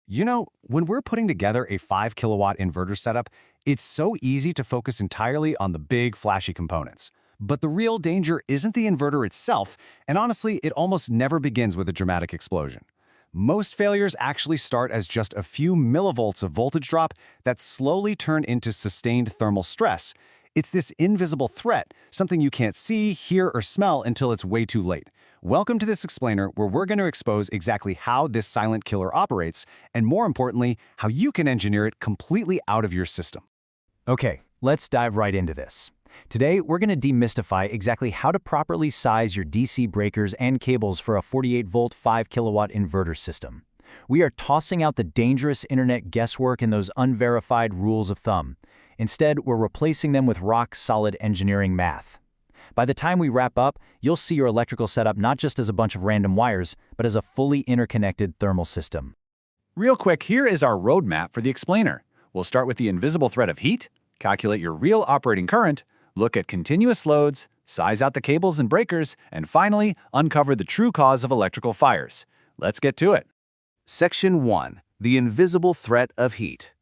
When we're putting together a 5 kilowatt inverter setup, it's so easy to focus entirely on the big, flashy components. But the real danger isn't the inverter itself, and honestly, it almost never begins with a dramatic explosion. Most failures actually start as just a few millivolts of voltage drop that slowly turn into sustained thermal stress. It's this invisible threat, something you can't see, hear, or smell until it's way too late. Welcome to this explainer where we're going to expose exactly how this silent killer operates, and more importantly, how you can engineer it completely out of your system. Okay, let's dive right into this. Today, we're going to demystify exactly how to properly size your DC breakers and cables for a 48-volt 5 kilowatt inverter system. We are tossing out the dangerous internet guesswork and those unverified rules of thumb. Instead, we're replacing them with rock-solid engineering math. By the time we wrap up, you'll see your electrical setup not just as a bunch of random wires, but as a fully interconnected thermal system. Real quick, here is our roadmap for the explainer. We'll start with the invisible threat of heat, calculate your real operating current, look at continuous loads, size out the cables and breakers, and finally, uncover the true cause of electrical fires. Let's get to it. Section 1. The invisible threat of heat.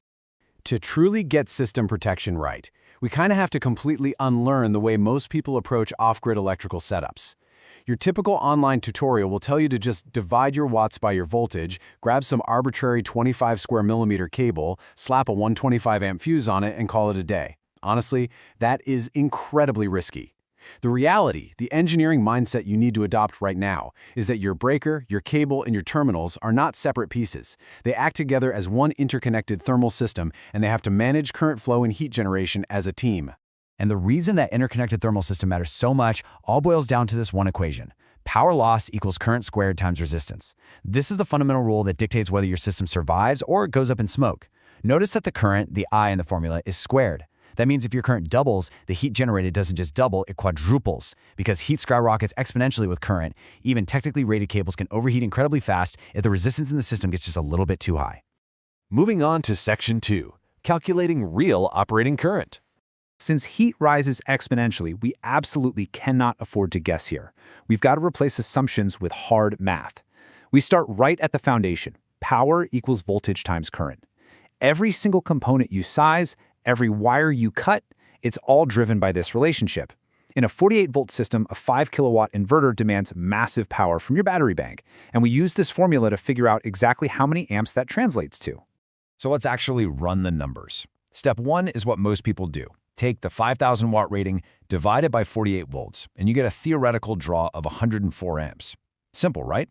To truly get system protection right, we kind of have to completely unlearn the way most people approach off-grid electrical setups. Your typical online tutorial will tell you to just divide your watts by your voltage, grab some arbitrary 25 square millimeter cable, slap a 125 amp fuse on it, and call it a day. Honestly, that is incredibly risky. The reality, the engineering mindset you need to adopt right now, is that your breaker, your cable, and your terminals are not separate pieces. They act together as one interconnected thermal system, and they have to manage current flow and heat generation as a team. And the reason that interconnected thermal system matters so much all boils down to this one equation. Power loss equals current squared times resistance. This is the fundamental rule that dictates whether your system survives or it goes up in smoke. Notice that the current, the I in the formula, is squared. That means if your current doubles, the heat generated doesn't just double, it quadruples. Because heat skyrockets exponentially with current, even technically rated cables can overheat incredibly fast if the resistance in the system gets just a little bit too high. Moving on to Section 2, calculating real operating current. Since heat rises exponentially, we absolutely cannot afford to guess here. We've got to replace assumptions with hard math. We start right at the foundation. Power equals voltage times current. Every single component you size, every wire you cut, it's all driven by this relationship. In a 48-volt system, a 5 kilowatt inverter demands massive power from your battery bank, and we use this formula to figure out exactly how many amps that translates to. So let's actually run the numbers. Step 1 is what most people do. Take the 5,000 watt rating, divide it by 48 volts, and you get a theoretical draw of 104 amps. Simple, right?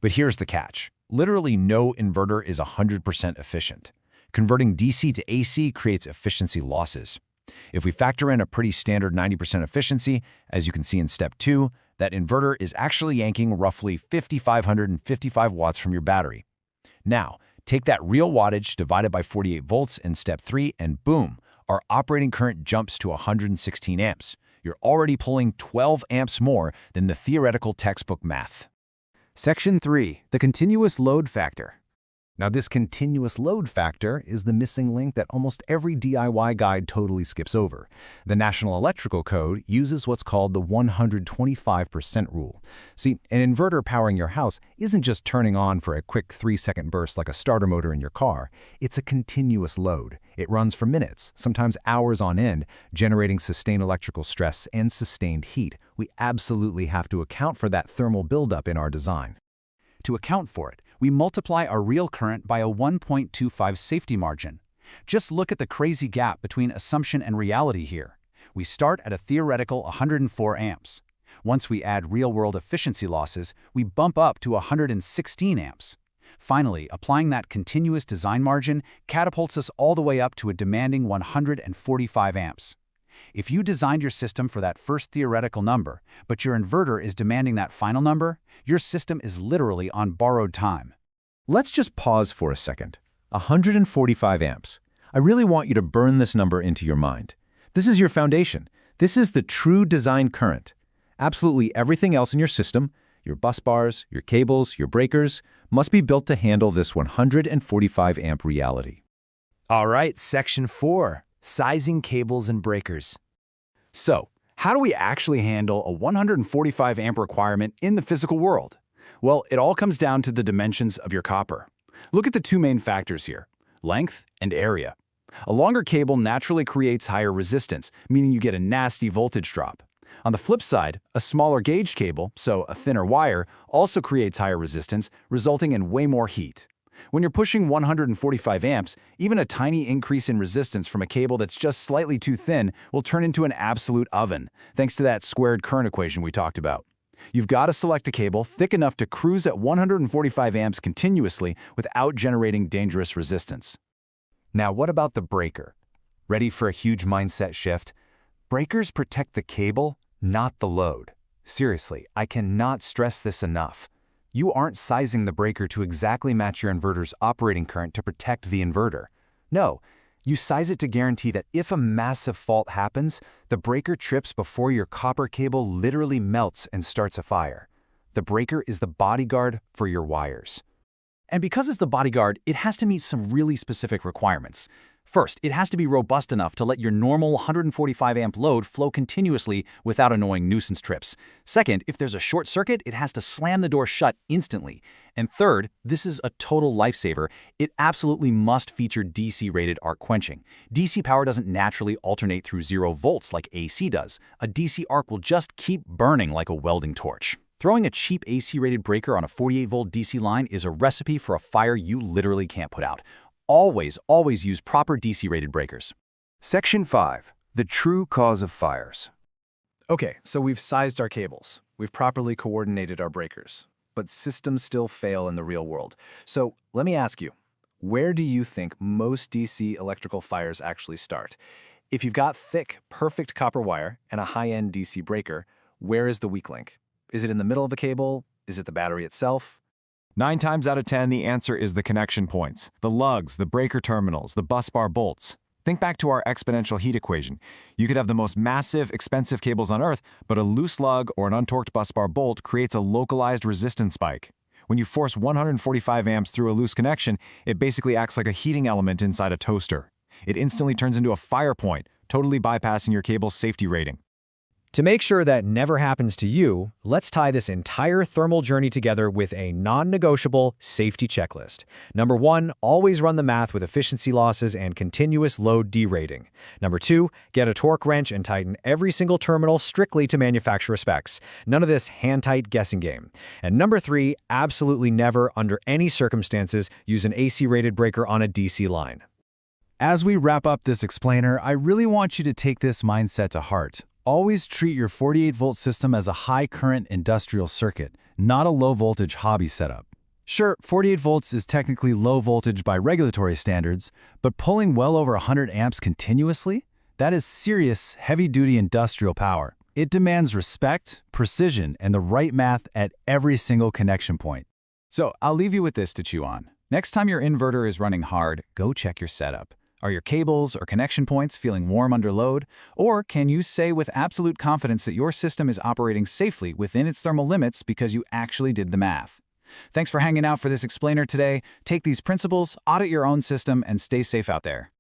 But here's the catch. Literally no inverter is 100% efficient. Converting DC to AC creates efficiency losses. If we factor in a pretty standard 90% efficiency, as you can see in step 2, that inverter is actually yanking roughly 5,555 watts from your battery. Now, take that real wattage divided by 48 volts in step 3 and boom, our operating current jumps to 116 amps. You're already pulling 12 amps more than the theoretical textbook math. Section 3. The continuous load factor. Now, this continuous load factor is the missing link that almost every DIY guide totally skips over. The National Electrical Code uses what's called the 125% rule. See, an inverter powering your house isn't just turning on for a quick 3-second burst like a starter motor in your car. It's a continuous load. It runs for minutes, sometimes hours on end, generating sustained electrical stress and sustained heat. We absolutely have to account for that thermal buildup in our design. To account for it, we multiply our real current by a 1.25 safety margin. Just look at the crazy gap between assumption and reality here. We start at a theoretical 104 amps. Once we add real-world efficiency losses, we bump up to 116 amps. Finally, applying that continuous design margin catapults us all the way up to a demanding 145 amps. If you designed your system for that first theoretical number, but your inverter is demanding that final number, your system is literally on borrowed time. Let's just pause for a second. 145 amps. I really want you to burn this number into your mind. This is your foundation. This is the true design current. Absolutely everything else in your system, your bus bars, your cables, your breakers, must be built to handle this 145 amp reality. All right, Section 4. Sizing cables and breakers. So, how do we actually handle a 145 amp requirement in the physical world? Well, it all comes down to the dimensions of your copper. Look at the two main factors here, length and area. A longer cable naturally creates higher resistance, meaning you get a nasty voltage drop. On the flip side, a smaller gauge cable, so a thinner wire, also creates higher resistance, resulting in way more heat. When you're pushing 145 amps, even a tiny increase in resistance from a cable that's just slightly too thin will turn into an absolute oven, thanks to that squared current equation we talked about. You've got to select a cable thick enough to cruise at 145 amps continuously without generating dangerous resistance. Now, what about the breaker? Ready for a huge mindset shift? Breakers protect the cable, not the load. Seriously, I cannot stress this enough. You aren't sizing the breaker to exactly match your inverter's operating current to protect the inverter. No, you size it to guarantee that if a massive fault happens, the breaker trips before your copper cable literally melts and starts a fire. The breaker is the bodyguard for your wires. And because it's the bodyguard, it has to meet some really specific requirements. First, it has to be robust enough to let your normal 145 amp load flow continuously without annoying nuisance trips. Second, if there's a short circuit, it has to slam the door shut instantly. And third, this is a total lifesaver, it absolutely must feature DC-rated arc quenching. DC power doesn't naturally alternate through 0 volts like AC does. A DC arc will just keep burning like a welding torch. Throwing a cheap AC-rated breaker on a 48-volt DC line is a recipe for a fire you literally can't put out. Always use proper DC-rated breakers. Section 5. The true cause of fires. Okay, so we've sized our cables. We've properly coordinated our breakers. But systems still fail in the real world. So let me ask you, where do you think most DC electrical fires actually start? If you've got thick, perfect copper wire and a high-end DC breaker, where is the weak link? Is it in the middle of the cable? Is it the battery itself? 9 times out of 10, the answer is the connection points, the lugs, the breaker terminals, the busbar bolts. Think back to our exponential heat equation. You could have the most massive, expensive cables on Earth, but a loose lug or an untorqued busbar bolt creates a localized resistance spike. When you force 145 amps through a loose connection, it basically acts like a heating element inside a toaster. It instantly turns into a fire point, totally bypassing your cable's safety rating. To make sure that never happens to you, let's tie this entire thermal journey together with a non-negotiable safety checklist. Number 1, always run the math with efficiency losses and continuous load derating. Number 2, get a torque wrench and tighten every single terminal strictly to manufacturer specs. None of this hand-tight guessing game. And number 3, absolutely never, under any circumstances, use an AC-rated breaker on a DC line. As we wrap up this explainer, I really want you to take this mindset to heart. Always treat your 48-volt system as a high-current industrial circuit, not a low-voltage hobby setup. Sure, 48 volts is technically low voltage by regulatory standards, but pulling well over 100 amps continuously? That is serious, heavy-duty industrial power. It demands respect, precision, and the right math at every single connection point. So I'll leave you with this to chew on. Next time your inverter is running hard, go check your setup. Are your cables or connection points feeling warm under load? Or can you say with absolute confidence that your system is operating safely within its thermal limits because you actually did the math? Thanks for hanging out for this explainer today. Take these principles, audit your own system, and stay safe out there.